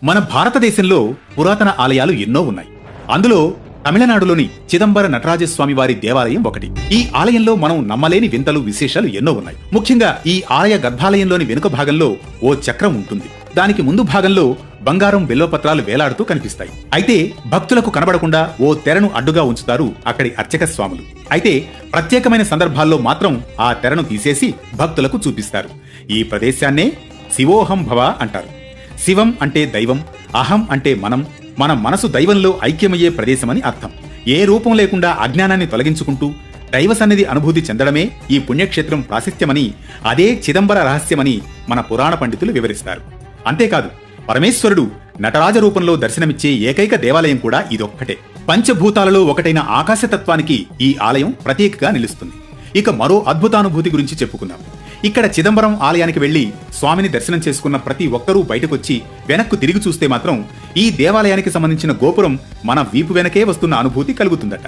మన భారతదేశంలో పురాతన ఆలయాలు ఎన్నో ఉన్నాయి. అందులో తమిళనాడులోని చిదంబర నటరాజస్వామి వారి దేవాలయం ఒకటి. ఈ ఆలయంలో మనం నమ్మలేని వింతలు విశేషాలు ఎన్నో ఉన్నాయి. ముఖ్యంగా ఈ ఆలయ గర్భాలయంలోని వెనుక భాగంలో ఓ చక్రం ఉంటుంది. దానికి ముందు భాగంలో బంగారం బిల్వపత్రాలు వేలాడుతూ కనిపిస్తాయి. అయితే భక్తులకు కనబడకుండా ఓ తెరను అడ్డుగా ఉంచుతారు అక్కడి అర్చక స్వాములు. అయితే ప్రత్యేకమైన సందర్భాల్లో మాత్రం ఆ తెరను తీసేసి భక్తులకు చూపిస్తారు. ఈ ప్రదేశాన్నే శివోహం భవ అంటారు. శివం అంటే దైవం, అహం అంటే మనం, మన మనసు దైవంలో ఐక్యమయ్యే ప్రదేశమని అర్థం. ఏ రూపం లేకుండా అజ్ఞానాన్ని తొలగించుకుంటూ దైవ సన్నిధి అనుభూతి చెందడమే ఈ పుణ్యక్షేత్రం ప్రాశస్త్యమని, అదే చిదంబర రహస్యమని మన పురాణ పండితులు వివరిస్తారు. అంతేకాదు, పరమేశ్వరుడు నటరాజ రూపంలో దర్శనమిచ్చే ఏకైక దేవాలయం కూడా ఇదొక్కటే. పంచభూతాలలో ఒకటైన ఆకాశతత్వానికి ఈ ఆలయం ప్రత్యేకగా నిలుస్తుంది. ఇక మరో అద్భుతానుభూతి గురించి చెప్పుకుందాం. ఇక్కడ చిదంబరం ఆలయానికి వెళ్లి స్వామిని దర్శనం చేసుకున్న ప్రతి ఒక్కరూ బయటకొచ్చి వెనక్కు తిరిగి చూస్తే మాత్రం ఈ దేవాలయానికి సంబంధించిన గోపురం మన వీపు వెనకే వస్తున్న అనుభూతి కలుగుతుందట.